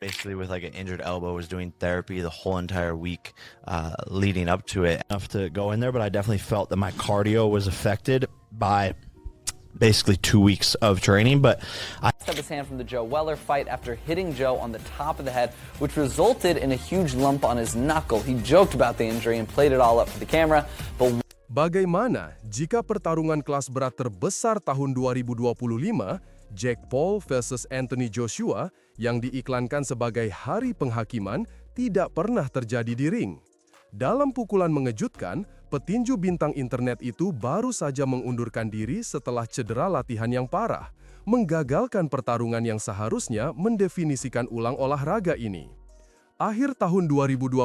basically with like an injured elbow, was doing therapy the whole entire week leading up to it. Enough to go in there, but I definitely felt that my cardio was affected by basically 2 weeks of training. But I Up his hand from the Joe Weller fight after hitting Joe on the top of the head, which resulted in a huge lump on his knuckle. He joked about the injury and played it all up for the camera, but Bagaimana jika pertarungan kelas berat terbesar tahun 2025, Jake Paul versus Anthony Joshua, yang diiklankan sebagai hari penghakiman, tidak pernah terjadi di ring? Dalam pukulan mengejutkan, petinju bintang internet itu baru saja mengundurkan diri setelah cedera latihan yang parah, menggagalkan pertarungan yang seharusnya mendefinisikan ulang olahraga ini. Akhir tahun 2025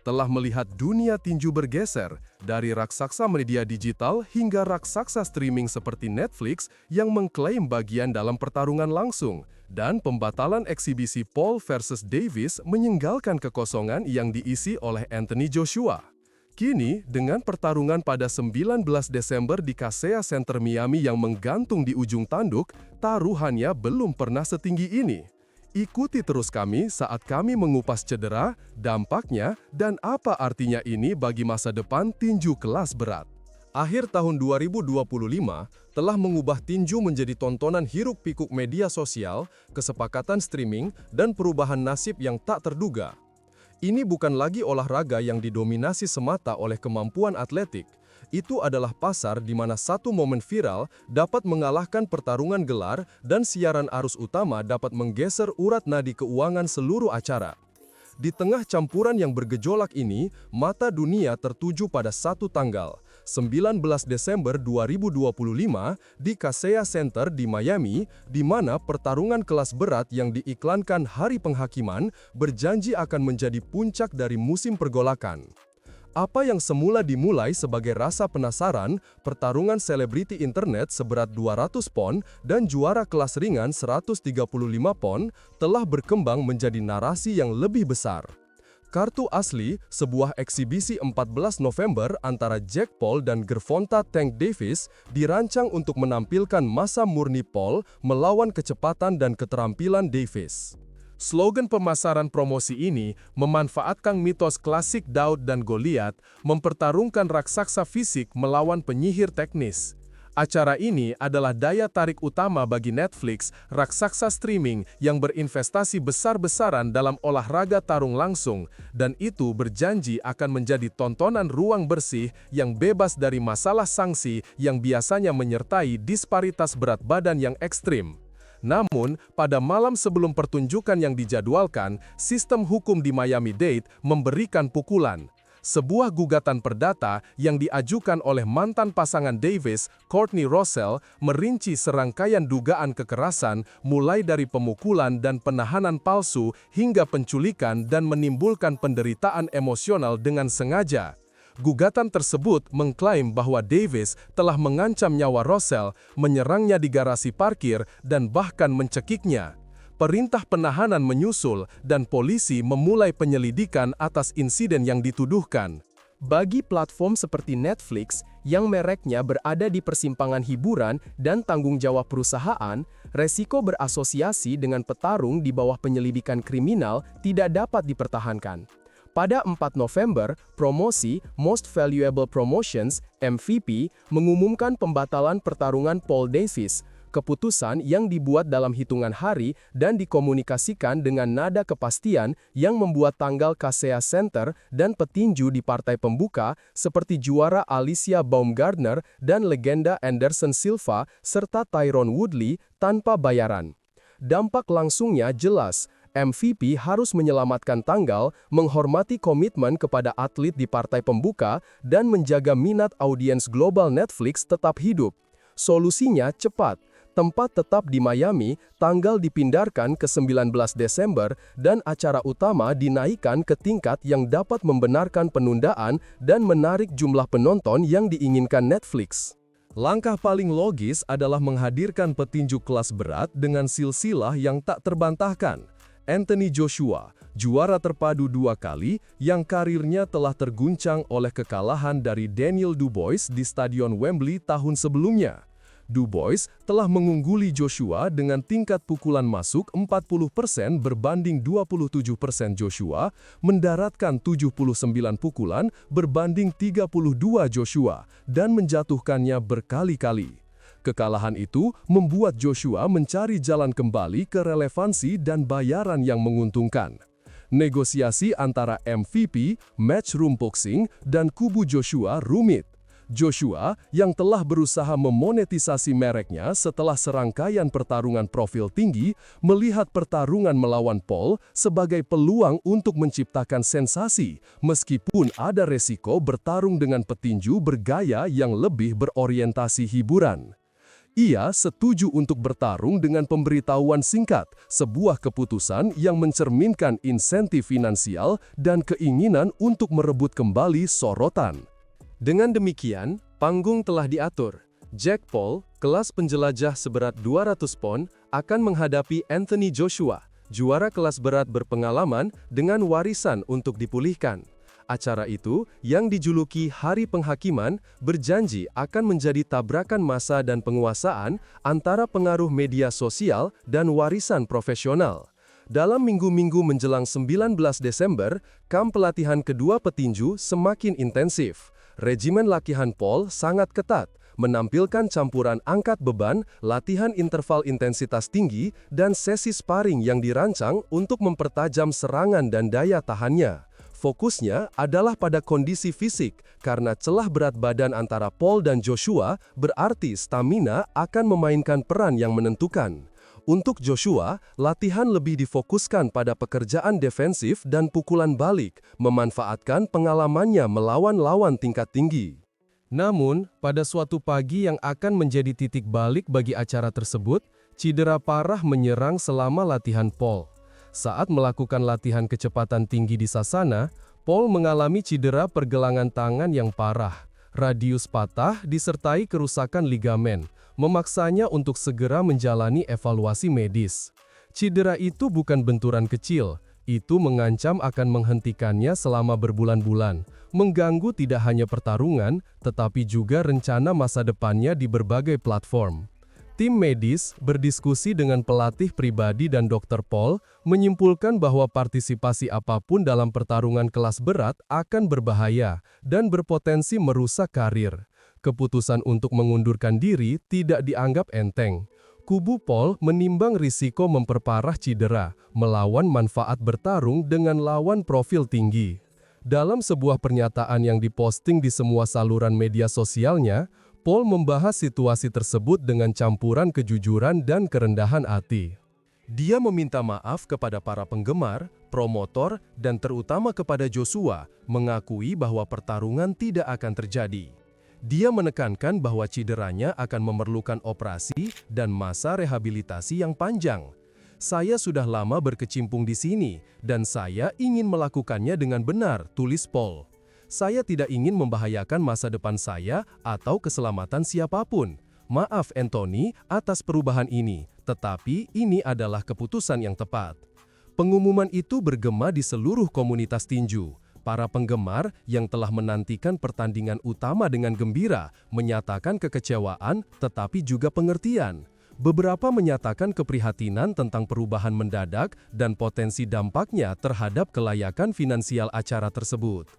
telah melihat dunia tinju bergeser dari raksasa media digital hingga raksasa streaming seperti Netflix yang mengklaim bagian dalam pertarungan langsung, dan pembatalan eksibisi Paul versus Davis menyinggalkan kekosongan yang diisi oleh Anthony Joshua. Kini, dengan pertarungan pada 19 Desember di Kaseya Center Miami yang menggantung di ujung tanduk, taruhannya belum pernah setinggi ini. Ikuti terus kami saat kami mengupas cedera, dampaknya, dan apa artinya ini bagi masa depan tinju kelas berat. Akhir tahun 2025 telah mengubah tinju menjadi tontonan hiruk-pikuk media sosial, kesepakatan streaming, dan perubahan nasib yang tak terduga. Ini bukan lagi olahraga yang didominasi semata oleh kemampuan atletik. Itu adalah pasar di mana satu momen viral dapat mengalahkan pertarungan gelar dan siaran arus utama dapat menggeser urat nadi keuangan seluruh acara. Di tengah campuran yang bergejolak ini, mata dunia tertuju pada satu tanggal, 19 Desember 2025 di Kaseya Center di Miami, di mana pertarungan kelas berat yang diiklankan hari penghakiman berjanji akan menjadi puncak dari musim pergolakan. Apa yang semula dimulai sebagai rasa penasaran, pertarungan selebriti internet seberat 200 pon dan juara kelas ringan 135 pon, telah berkembang menjadi narasi yang lebih besar. Kartu Asli, sebuah eksibisi 14 November antara Jake Paul dan Gervonta Tank Davis, dirancang untuk menampilkan masa murni Paul melawan kecepatan dan keterampilan Davis. Slogan pemasaran promosi ini memanfaatkan mitos klasik Daud dan Goliat, mempertarungkan raksasa fisik melawan penyihir teknis. Acara ini adalah daya tarik utama bagi Netflix, raksasa streaming yang berinvestasi besar-besaran dalam olahraga tarung langsung, dan itu berjanji akan menjadi tontonan ruang bersih yang bebas dari masalah sanksi yang biasanya menyertai disparitas berat badan yang ekstrim. Namun, pada malam sebelum pertunjukan yang dijadwalkan, sistem hukum di Miami-Dade memberikan pukulan. Sebuah gugatan perdata yang diajukan oleh mantan pasangan Davis, Courtney Russell, merinci serangkaian dugaan kekerasan mulai dari pemukulan dan penahanan palsu hingga penculikan dan menimbulkan penderitaan emosional dengan sengaja. Gugatan tersebut mengklaim bahwa Davis telah mengancam nyawa Russell, menyerangnya di garasi parkir, dan bahkan mencekiknya. Perintah penahanan menyusul dan polisi memulai penyelidikan atas insiden yang dituduhkan. Bagi platform seperti Netflix, yang mereknya berada di persimpangan hiburan dan tanggung jawab perusahaan, resiko berasosiasi dengan petarung di bawah penyelidikan kriminal tidak dapat dipertahankan. Pada 4 November, promosi Most Valuable Promotions (MVP) mengumumkan pembatalan pertarungan Paul Davis. Keputusan yang dibuat dalam hitungan hari dan dikomunikasikan dengan nada kepastian yang membuat tanggal Kaseya Center dan petinju di partai pembuka seperti juara Alicia Baumgardner dan legenda Anderson Silva serta Tyron Woodley tanpa bayaran. Dampak langsungnya jelas. MVP harus menyelamatkan tanggal, menghormati komitmen kepada atlet di partai pembuka, dan menjaga minat audiens global Netflix tetap hidup. Solusinya cepat. Tempat tetap di Miami, tanggal dipindahkan ke 19 Desember, dan acara utama dinaikkan ke tingkat yang dapat membenarkan penundaan dan menarik jumlah penonton yang diinginkan Netflix. Langkah paling logis adalah menghadirkan petinju kelas berat dengan silsilah yang tak terbantahkan. Anthony Joshua, juara terpadu 2 kali, yang karirnya telah terguncang oleh kekalahan dari Daniel Dubois di Stadion Wembley tahun sebelumnya. Dubois telah mengungguli Joshua dengan tingkat pukulan masuk 40% berbanding 27% Joshua, mendaratkan 79 pukulan berbanding 32 Joshua, dan menjatuhkannya berkali-kali. Kekalahan itu membuat Joshua mencari jalan kembali ke relevansi dan bayaran yang menguntungkan. Negosiasi antara MVP, Matchroom Boxing, dan kubu Joshua rumit. Joshua, yang telah berusaha memonetisasi mereknya setelah serangkaian pertarungan profil tinggi, melihat pertarungan melawan Paul sebagai peluang untuk menciptakan sensasi, meskipun ada resiko bertarung dengan petinju bergaya yang lebih berorientasi hiburan. Ia setuju untuk bertarung dengan pemberitahuan singkat, sebuah keputusan yang mencerminkan insentif finansial dan keinginan untuk merebut kembali sorotan. Dengan demikian, panggung telah diatur. Jake Paul, kelas penjelajah seberat 200 pon, akan menghadapi Anthony Joshua, juara kelas berat berpengalaman dengan warisan untuk dipulihkan. Acara itu, yang dijuluki Hari Penghakiman, berjanji akan menjadi tabrakan massa dan penguasaan antara pengaruh media sosial dan warisan profesional. Dalam minggu-minggu menjelang 19 Desember, kamp pelatihan kedua petinju semakin intensif. Regimen latihan Paul sangat ketat, menampilkan campuran angkat beban, latihan interval intensitas tinggi, dan sesi sparring yang dirancang untuk mempertajam serangan dan daya tahannya. Fokusnya adalah pada kondisi fisik, karena celah berat badan antara Paul dan Joshua berarti stamina akan memainkan peran yang menentukan. Untuk Joshua, latihan lebih difokuskan pada pekerjaan defensif dan pukulan balik, memanfaatkan pengalamannya melawan lawan tingkat tinggi. Namun, pada suatu pagi yang akan menjadi titik balik bagi acara tersebut, cedera parah menyerang selama latihan Paul. Saat melakukan latihan kecepatan tinggi di Sasana, Paul mengalami cedera pergelangan tangan yang parah. Radius patah disertai kerusakan ligamen, memaksanya untuk segera menjalani evaluasi medis. Cedera itu bukan benturan kecil, itu mengancam akan menghentikannya selama berbulan-bulan, mengganggu tidak hanya pertarungan, tetapi juga rencana masa depannya di berbagai platform. Tim medis berdiskusi dengan pelatih pribadi dan dokter Paul, menyimpulkan bahwa partisipasi apapun dalam pertarungan kelas berat akan berbahaya dan berpotensi merusak karir. Keputusan untuk mengundurkan diri tidak dianggap enteng. Kubu Paul menimbang risiko memperparah cedera, melawan manfaat bertarung dengan lawan profil tinggi. Dalam sebuah pernyataan yang diposting di semua saluran media sosialnya, Paul membahas situasi tersebut dengan campuran kejujuran dan kerendahan hati. Dia meminta maaf kepada para penggemar, promotor, dan terutama kepada Joshua, mengakui bahwa pertarungan tidak akan terjadi. Dia menekankan bahwa cederanya akan memerlukan operasi dan masa rehabilitasi yang panjang. Saya sudah lama berkecimpung di sini, dan saya ingin melakukannya dengan benar, tulis Paul. Saya tidak ingin membahayakan masa depan saya atau keselamatan siapapun. Maaf Anthony atas perubahan ini, tetapi ini adalah keputusan yang tepat. Pengumuman itu bergema di seluruh komunitas tinju. Para penggemar yang telah menantikan pertandingan utama dengan gembira, menyatakan kekecewaan tetapi juga pengertian. Beberapa menyatakan keprihatinan tentang perubahan mendadak dan potensi dampaknya terhadap kelayakan finansial acara tersebut.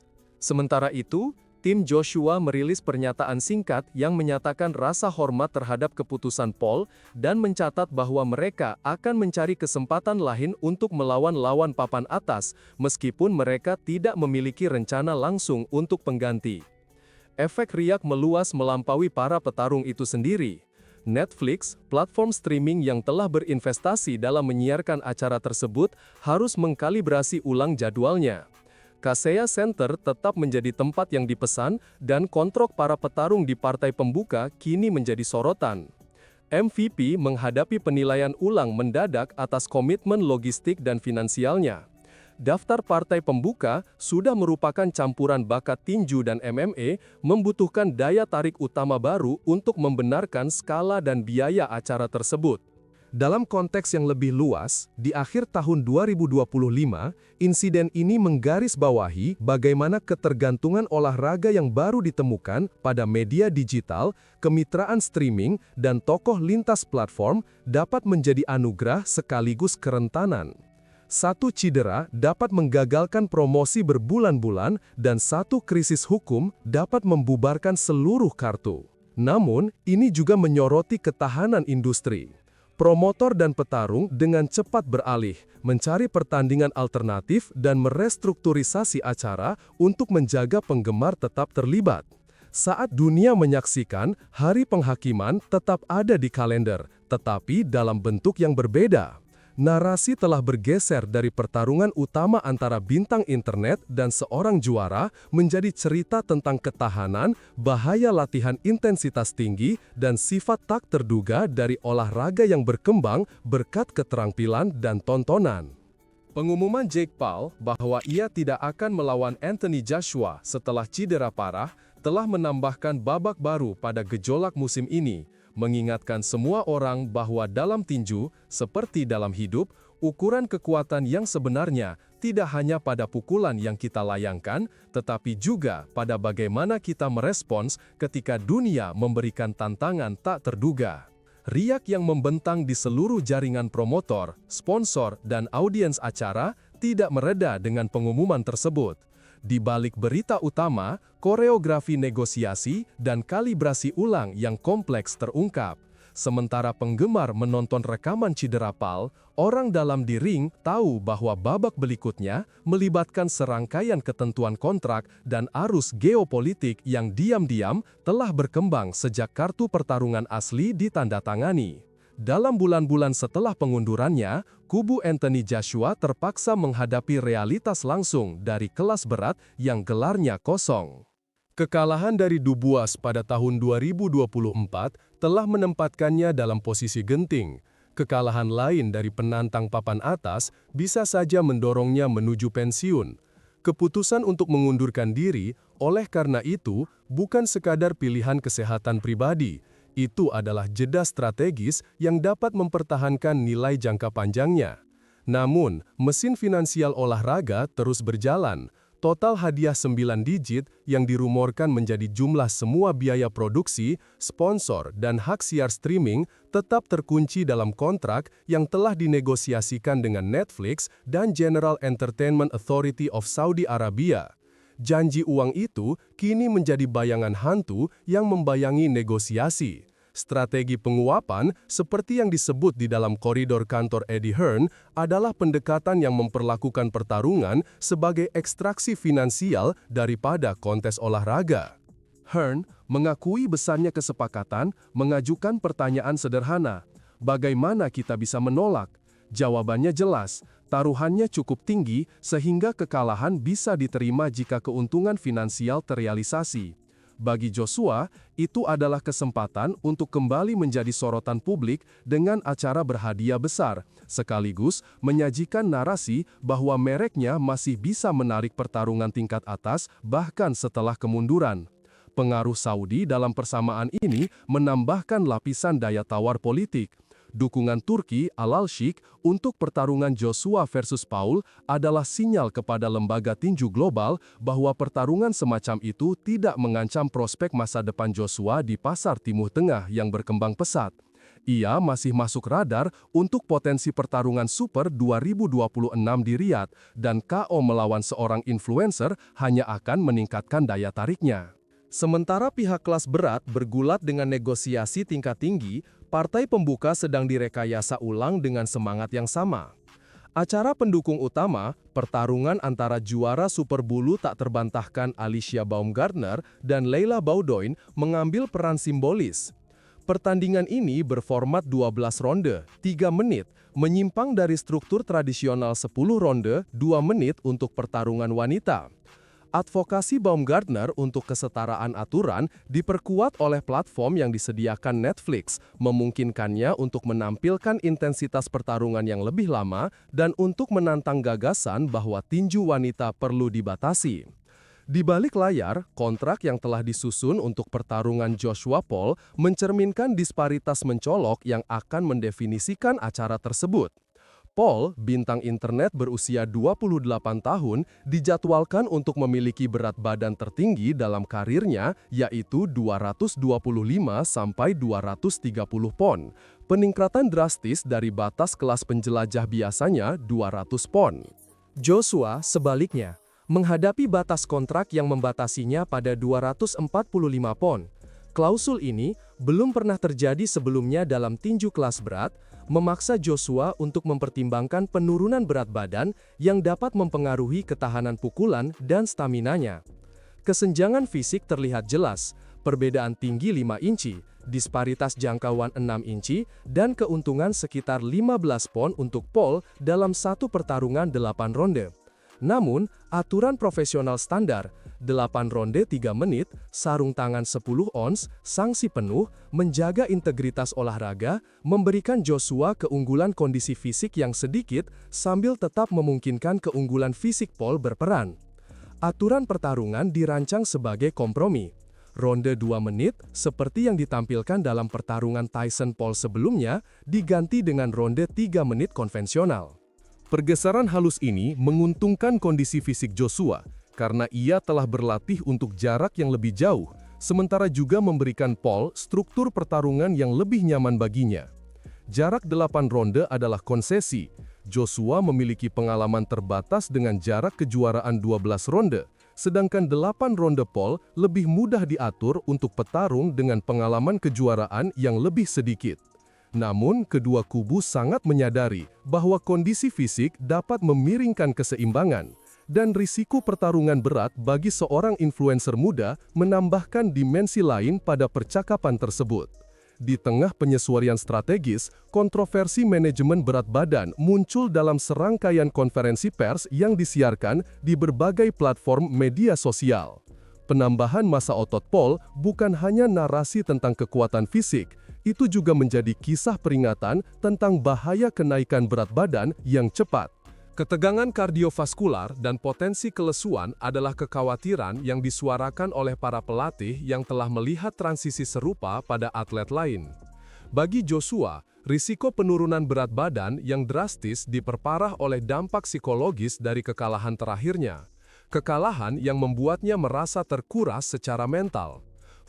Sementara itu, tim Joshua merilis pernyataan singkat yang menyatakan rasa hormat terhadap keputusan Paul dan mencatat bahwa mereka akan mencari kesempatan lain untuk melawan lawan papan atas meskipun mereka tidak memiliki rencana langsung untuk pengganti. Efek riak meluas melampaui para petarung itu sendiri. Netflix, platform streaming yang telah berinvestasi dalam menyiarkan acara tersebut, harus mengkalibrasi ulang jadwalnya. Kaseya Center tetap menjadi tempat yang dipesan dan kontrak para petarung di partai pembuka kini menjadi sorotan. MVP menghadapi penilaian ulang mendadak atas komitmen logistik dan finansialnya. Daftar partai pembuka sudah merupakan campuran bakat tinju dan MMA, membutuhkan daya tarik utama baru untuk membenarkan skala dan biaya acara tersebut. Dalam konteks yang lebih luas, di akhir tahun 2025, insiden ini menggarisbawahi bagaimana ketergantungan olahraga yang baru ditemukan pada media digital, kemitraan streaming, dan tokoh lintas platform dapat menjadi anugerah sekaligus kerentanan. Satu cedera dapat menggagalkan promosi berbulan-bulan dan satu krisis hukum dapat membubarkan seluruh kartu. Namun, ini juga menyoroti ketahanan industri. Promotor dan petarung dengan cepat beralih, mencari pertandingan alternatif dan merestrukturisasi acara untuk menjaga penggemar tetap terlibat. Saat dunia menyaksikan, hari penghakiman tetap ada di kalender, tetapi dalam bentuk yang berbeda. Narasi telah bergeser dari pertarungan utama antara bintang internet dan seorang juara menjadi cerita tentang ketahanan, bahaya latihan intensitas tinggi, dan sifat tak terduga dari olahraga yang berkembang berkat keterampilan dan tontonan. Pengumuman Jake Paul bahwa ia tidak akan melawan Anthony Joshua setelah cedera parah telah menambahkan babak baru pada gejolak musim ini, mengingatkan semua orang bahwa dalam tinju, seperti dalam hidup, ukuran kekuatan yang sebenarnya tidak hanya pada pukulan yang kita layangkan, tetapi juga pada bagaimana kita merespons ketika dunia memberikan tantangan tak terduga. Riak yang membentang di seluruh jaringan promotor, sponsor, dan audiens acara tidak mereda dengan pengumuman tersebut. Di balik berita utama, koreografi negosiasi dan kalibrasi ulang yang kompleks terungkap. Sementara penggemar menonton rekaman cedera Paul, orang dalam di ring tahu bahwa babak berikutnya melibatkan serangkaian ketentuan kontrak dan arus geopolitik yang diam-diam telah berkembang sejak kartu pertarungan asli ditandatangani. Dalam bulan-bulan setelah pengundurannya, kubu Anthony Joshua terpaksa menghadapi realitas langsung dari kelas berat yang gelarnya kosong. Kekalahan dari Dubois pada tahun 2024 telah menempatkannya dalam posisi genting. Kekalahan lain dari penantang papan atas bisa saja mendorongnya menuju pensiun. Keputusan untuk mengundurkan diri, oleh karena itu, bukan sekadar pilihan kesehatan pribadi. Itu adalah jeda strategis yang dapat mempertahankan nilai jangka panjangnya. Namun, mesin finansial olahraga terus berjalan. Total hadiah 9 digit yang dirumorkan menjadi jumlah semua biaya produksi, sponsor, dan hak siar streaming tetap terkunci dalam kontrak yang telah dinegosiasikan dengan Netflix dan General Entertainment Authority of Saudi Arabia. Janji uang itu kini menjadi bayangan hantu yang membayangi negosiasi. Strategi penguapan, seperti yang disebut di dalam koridor kantor Eddie Hearn, adalah pendekatan yang memperlakukan pertarungan sebagai ekstraksi finansial daripada kontes olahraga. Hearn mengakui besarnya kesepakatan, mengajukan pertanyaan sederhana, bagaimana kita bisa menolak? Jawabannya jelas, taruhannya cukup tinggi sehingga kekalahan bisa diterima jika keuntungan finansial terrealisasi. Bagi Joshua, itu adalah kesempatan untuk kembali menjadi sorotan publik dengan acara berhadiah besar, sekaligus menyajikan narasi bahwa mereknya masih bisa menarik pertarungan tingkat atas bahkan setelah kemunduran. Pengaruh Saudi dalam persamaan ini menambahkan lapisan daya tawar politik. Dukungan Turki Al-Sheikh untuk pertarungan Joshua versus Paul adalah sinyal kepada lembaga tinju global bahwa pertarungan semacam itu tidak mengancam prospek masa depan Joshua di pasar Timur Tengah yang berkembang pesat. Ia masih masuk radar untuk potensi pertarungan Super 2026 di Riyadh, dan KO melawan seorang influencer hanya akan meningkatkan daya tariknya. Sementara pihak kelas berat bergulat dengan negosiasi tingkat tinggi, partai pembuka sedang direkayasa ulang dengan semangat yang sama. Acara pendukung utama, pertarungan antara juara Super Bulu tak terbantahkan Alicia Baumgartner dan Leila Baudoin mengambil peran simbolis. Pertandingan ini berformat 12 ronde, 3 menit, menyimpang dari struktur tradisional 10 ronde, 2 menit untuk pertarungan wanita. Advokasi Baumgartner untuk kesetaraan aturan diperkuat oleh platform yang disediakan Netflix, memungkinkannya untuk menampilkan intensitas pertarungan yang lebih lama dan untuk menantang gagasan bahwa tinju wanita perlu dibatasi. Di balik layar, kontrak yang telah disusun untuk pertarungan Joshua Paul mencerminkan disparitas mencolok yang akan mendefinisikan acara tersebut. Paul, bintang internet berusia 28 tahun, dijadwalkan untuk memiliki berat badan tertinggi dalam karirnya, yaitu 225 sampai 230 pon. Peningkatan drastis dari batas kelas penjelajah biasanya 200 pon. Joshua, sebaliknya, menghadapi batas kontrak yang membatasinya pada 245 pon. Klausul ini belum pernah terjadi sebelumnya dalam tinju kelas berat, memaksa Joshua untuk mempertimbangkan penurunan berat badan yang dapat mempengaruhi ketahanan pukulan dan staminanya. Kesenjangan fisik terlihat jelas, perbedaan tinggi 5 inci, disparitas jangkauan 6 inci, dan keuntungan sekitar 15 pon untuk Paul dalam satu pertarungan 8 ronde. Namun, aturan profesional standar, 8 ronde 3 menit, sarung tangan 10 ons, sanksi penuh, menjaga integritas olahraga, memberikan Joshua keunggulan kondisi fisik yang sedikit sambil tetap memungkinkan keunggulan fisik Paul berperan. Aturan pertarungan dirancang sebagai kompromi. Ronde 2 menit, seperti yang ditampilkan dalam pertarungan Tyson-Paul sebelumnya, diganti dengan ronde 3 menit konvensional. Pergeseran halus ini menguntungkan kondisi fisik Joshua karena ia telah berlatih untuk jarak yang lebih jauh, sementara juga memberikan Paul struktur pertarungan yang lebih nyaman baginya. Jarak 8 ronde adalah konsesi. Joshua memiliki pengalaman terbatas dengan jarak kejuaraan 12 ronde, sedangkan 8 ronde Paul lebih mudah diatur untuk petarung dengan pengalaman kejuaraan yang lebih sedikit. Namun, kedua kubu sangat menyadari bahwa kondisi fisik dapat memiringkan keseimbangan, dan risiko pertarungan berat bagi seorang influencer muda menambahkan dimensi lain pada percakapan tersebut. Di tengah penyesuaian strategis, kontroversi manajemen berat badan muncul dalam serangkaian konferensi pers yang disiarkan di berbagai platform media sosial. Penambahan massa otot Paul bukan hanya narasi tentang kekuatan fisik, itu juga menjadi kisah peringatan tentang bahaya kenaikan berat badan yang cepat. Ketegangan kardiovaskular dan potensi kelesuan adalah kekhawatiran yang disuarakan oleh para pelatih yang telah melihat transisi serupa pada atlet lain. Bagi Joshua, risiko penurunan berat badan yang drastis diperparah oleh dampak psikologis dari kekalahan terakhirnya. Kekalahan yang membuatnya merasa terkuras secara mental.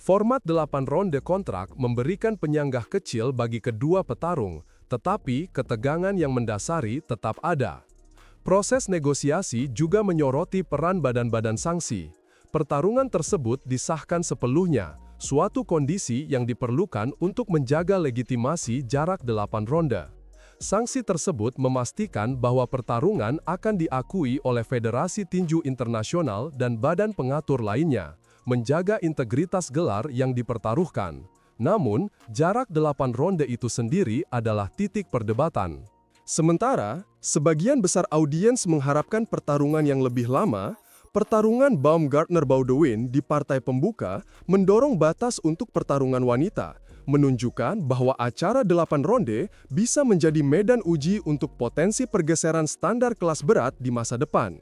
Format 8 ronde kontrak memberikan penyanggah kecil bagi kedua petarung, tetapi ketegangan yang mendasari tetap ada. Proses negosiasi juga menyoroti peran badan-badan sanksi. Pertarungan tersebut disahkan sepenuhnya, suatu kondisi yang diperlukan untuk menjaga legitimasi jarak 8 ronde. Sanksi tersebut memastikan bahwa pertarungan akan diakui oleh Federasi Tinju Internasional dan badan pengatur lainnya, menjaga integritas gelar yang dipertaruhkan. Namun, jarak 8 ronde itu sendiri adalah titik perdebatan. Sementara, sebagian besar audiens mengharapkan pertarungan yang lebih lama, pertarungan Baumgartner-Baudouin di partai pembuka mendorong batas untuk pertarungan wanita, menunjukkan bahwa acara 8 ronde bisa menjadi medan uji untuk potensi pergeseran standar kelas berat di masa depan.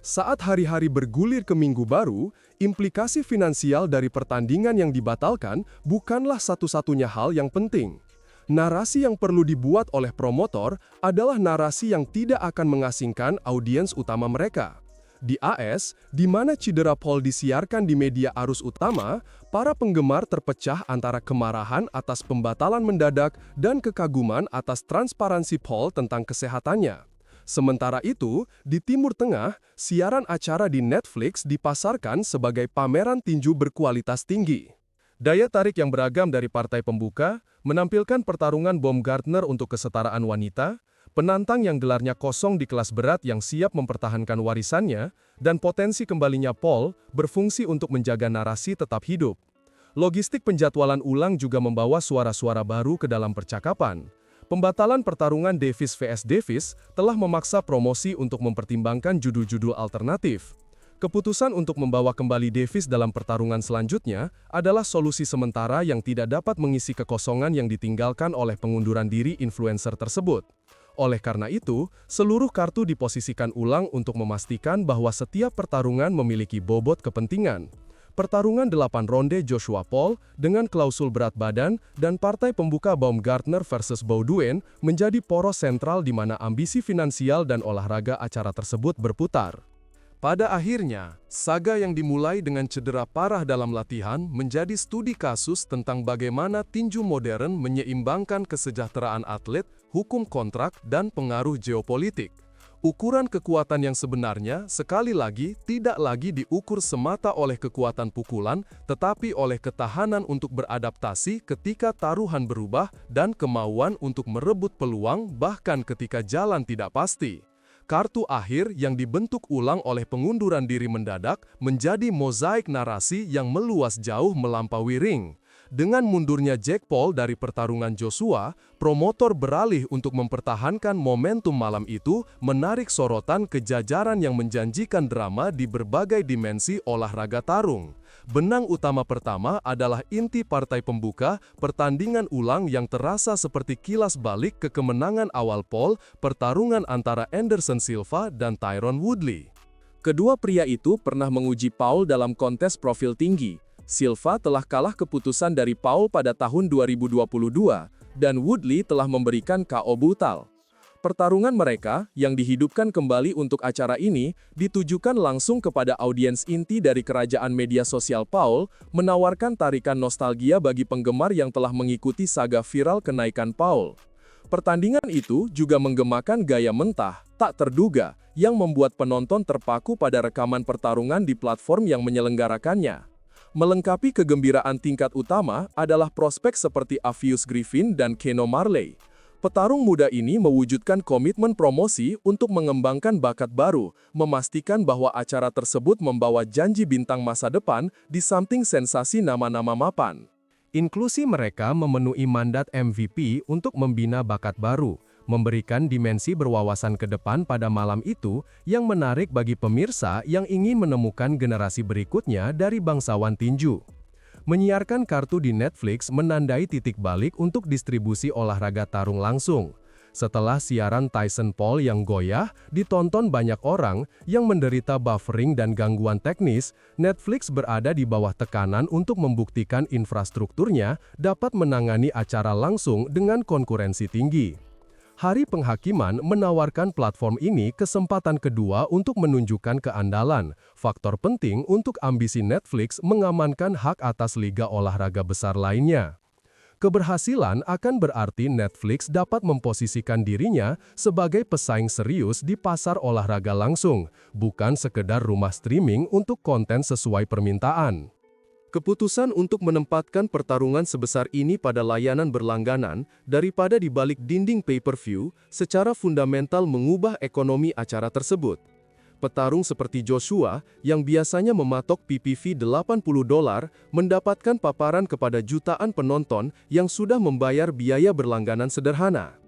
Saat hari-hari bergulir ke minggu baru, implikasi finansial dari pertandingan yang dibatalkan bukanlah satu-satunya hal yang penting. Narasi yang perlu dibuat oleh promotor adalah narasi yang tidak akan mengasingkan audiens utama mereka. Di AS, di mana cedera Paul disiarkan di media arus utama, para penggemar terpecah antara kemarahan atas pembatalan mendadak dan kekaguman atas transparansi Paul tentang kesehatannya. Sementara itu, di Timur Tengah, siaran acara di Netflix dipasarkan sebagai pameran tinju berkualitas tinggi. Daya tarik yang beragam dari partai pembuka menampilkan pertarungan Baumgartner untuk kesetaraan wanita, penantang yang gelarnya kosong di kelas berat yang siap mempertahankan warisannya, dan potensi kembalinya Paul berfungsi untuk menjaga narasi tetap hidup. Logistik penjadwalan ulang juga membawa suara-suara baru ke dalam percakapan. Pembatalan pertarungan Davis vs Davis telah memaksa promosi untuk mempertimbangkan judul-judul alternatif. Keputusan untuk membawa kembali Davis dalam pertarungan selanjutnya adalah solusi sementara yang tidak dapat mengisi kekosongan yang ditinggalkan oleh pengunduran diri influencer tersebut. Oleh karena itu, seluruh kartu diposisikan ulang untuk memastikan bahwa setiap pertarungan memiliki bobot kepentingan. Pertarungan 8 ronde Joshua Paul dengan klausul berat badan dan partai pembuka Baumgartner versus Baudouin menjadi poros sentral di mana ambisi finansial dan olahraga acara tersebut berputar. Pada akhirnya, saga yang dimulai dengan cedera parah dalam latihan menjadi studi kasus tentang bagaimana tinju modern menyeimbangkan kesejahteraan atlet, hukum kontrak, dan pengaruh geopolitik. Ukuran kekuatan yang sebenarnya, sekali lagi, tidak lagi diukur semata oleh kekuatan pukulan, tetapi oleh ketahanan untuk beradaptasi ketika taruhan berubah dan kemauan untuk merebut peluang bahkan ketika jalan tidak pasti. Kartu akhir yang dibentuk ulang oleh pengunduran diri mendadak menjadi mozaik narasi yang meluas jauh melampaui ring. Dengan mundurnya Jake Paul dari pertarungan Joshua, promotor beralih untuk mempertahankan momentum malam itu, menarik sorotan ke jajaran yang menjanjikan drama di berbagai dimensi olahraga tarung. Benang utama pertama adalah inti partai pembuka, pertandingan ulang yang terasa seperti kilas balik ke kemenangan awal Paul, pertarungan antara Anderson Silva dan Tyron Woodley. Kedua pria itu pernah menguji Paul dalam kontes profil tinggi. Silva telah kalah keputusan dari Paul pada tahun 2022, dan Woodley telah memberikan KO brutal. Pertarungan mereka, yang dihidupkan kembali untuk acara ini, ditujukan langsung kepada audiens inti dari kerajaan media sosial Paul, menawarkan tarikan nostalgia bagi penggemar yang telah mengikuti saga viral kenaikan Paul. Pertandingan itu juga menggemakan gaya mentah, tak terduga, yang membuat penonton terpaku pada rekaman pertarungan di platform yang menyelenggarakannya. Melengkapi kegembiraan tingkat utama adalah prospek seperti Avius Griffin dan Keno Marley. Petarung muda ini mewujudkan komitmen promosi untuk mengembangkan bakat baru, memastikan bahwa acara tersebut membawa janji bintang masa depan di samping sensasi nama-nama mapan. Inklusi mereka memenuhi mandat MVP untuk membina bakat baru, memberikan dimensi berwawasan ke depan pada malam itu yang menarik bagi pemirsa yang ingin menemukan generasi berikutnya dari bangsawan tinju. Menyiarkan kartu di Netflix menandai titik balik untuk distribusi olahraga tarung langsung. Setelah siaran Tyson Paul yang goyah, ditonton banyak orang yang menderita buffering dan gangguan teknis, Netflix berada di bawah tekanan untuk membuktikan infrastrukturnya dapat menangani acara langsung dengan konkurensi tinggi. Hari Penghakiman menawarkan platform ini kesempatan kedua untuk menunjukkan keandalan, faktor penting untuk ambisi Netflix mengamankan hak atas liga olahraga besar lainnya. Keberhasilan akan berarti Netflix dapat memposisikan dirinya sebagai pesaing serius di pasar olahraga langsung, bukan sekedar rumah streaming untuk konten sesuai permintaan. Keputusan untuk menempatkan pertarungan sebesar ini pada layanan berlangganan daripada di balik dinding pay-per-view secara fundamental mengubah ekonomi acara tersebut. Petarung seperti Joshua, yang biasanya mematok PPV $80, mendapatkan paparan kepada jutaan penonton yang sudah membayar biaya berlangganan sederhana.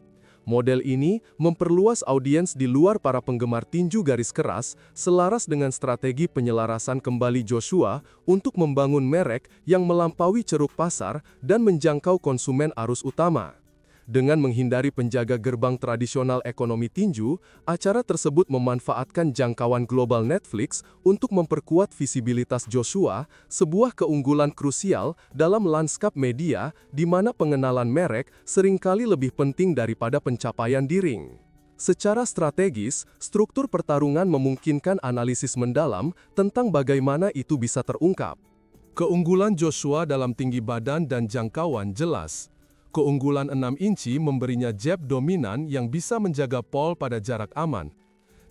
Model ini memperluas audiens di luar para penggemar tinju garis keras, selaras dengan strategi penyelarasan kembali Joshua untuk membangun merek yang melampaui ceruk pasar dan menjangkau konsumen arus utama. Dengan menghindari penjaga gerbang tradisional ekonomi tinju, acara tersebut memanfaatkan jangkauan global Netflix untuk memperkuat visibilitas Joshua, sebuah keunggulan krusial dalam lanskap media di mana pengenalan merek seringkali lebih penting daripada pencapaian di ring. Secara strategis, struktur pertarungan memungkinkan analisis mendalam tentang bagaimana itu bisa terungkap. Keunggulan Joshua dalam tinggi badan dan jangkauan jelas. Keunggulan 6 inci memberinya jab dominan yang bisa menjaga Paul pada jarak aman.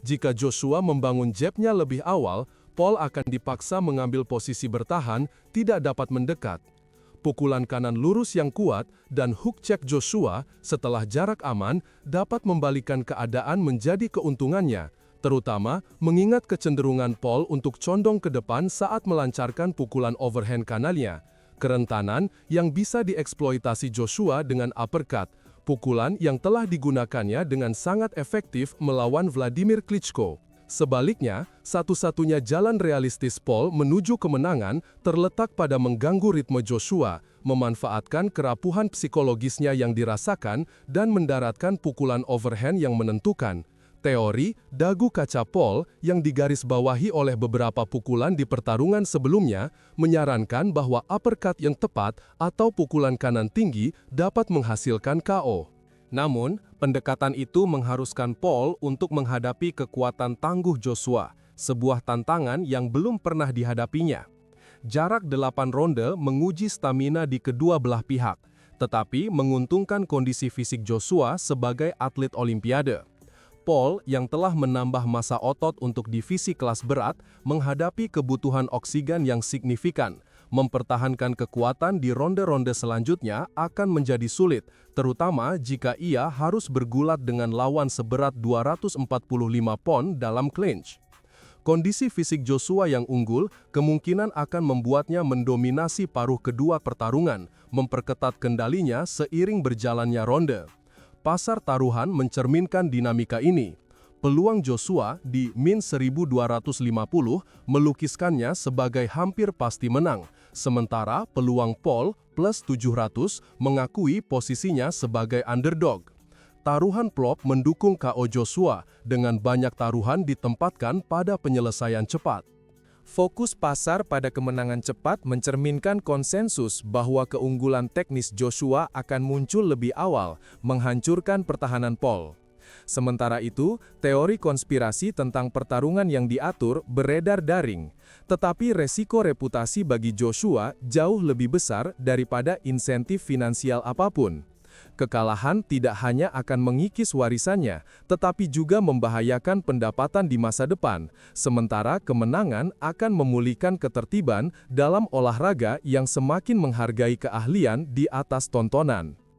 Jika Joshua membangun jabnya lebih awal, Paul akan dipaksa mengambil posisi bertahan, tidak dapat mendekat. Pukulan kanan lurus yang kuat dan hook check Joshua setelah jarak aman dapat membalikan keadaan menjadi keuntungannya, terutama mengingat kecenderungan Paul untuk condong ke depan saat melancarkan pukulan overhand kanannya. Kerentanan yang bisa dieksploitasi Joshua dengan uppercut, pukulan yang telah digunakannya dengan sangat efektif melawan Vladimir Klitschko. Sebaliknya, satu-satunya jalan realistis Paul menuju kemenangan terletak pada mengganggu ritme Joshua, memanfaatkan kerapuhan psikologisnya yang dirasakan, dan mendaratkan pukulan overhand yang menentukan. Teori dagu kaca Paul yang digarisbawahi oleh beberapa pukulan di pertarungan sebelumnya menyarankan bahwa uppercut yang tepat atau pukulan kanan tinggi dapat menghasilkan KO. Namun, pendekatan itu mengharuskan Paul untuk menghadapi kekuatan tangguh Joshua, sebuah tantangan yang belum pernah dihadapinya. Jarak 8 ronde menguji stamina di kedua belah pihak, tetapi menguntungkan kondisi fisik Joshua sebagai atlet Olimpiade. Paul yang telah menambah massa otot untuk divisi kelas berat menghadapi kebutuhan oksigen yang signifikan. Mempertahankan kekuatan di ronde-ronde selanjutnya akan menjadi sulit, terutama jika ia harus bergulat dengan lawan seberat 245 pon dalam clinch. Kondisi fisik Joshua yang unggul kemungkinan akan membuatnya mendominasi paruh kedua pertarungan, memperketat kendalinya seiring berjalannya ronde. Pasar taruhan mencerminkan dinamika ini. Peluang Joshua di min 1250 melukiskannya sebagai hampir pasti menang, sementara peluang Paul plus 700 mengakui posisinya sebagai underdog. Taruhan plop mendukung KO Joshua dengan banyak taruhan ditempatkan pada penyelesaian cepat. Fokus pasar pada kemenangan cepat mencerminkan konsensus bahwa keunggulan teknis Joshua akan muncul lebih awal, menghancurkan pertahanan Paul. Sementara itu, teori konspirasi tentang pertarungan yang diatur beredar daring, tetapi resiko reputasi bagi Joshua jauh lebih besar daripada insentif finansial apapun. Kekalahan tidak hanya akan mengikis warisannya, tetapi juga membahayakan pendapatan di masa depan, sementara kemenangan akan memulihkan ketertiban dalam olahraga yang semakin menghargai keahlian di atas tontonan.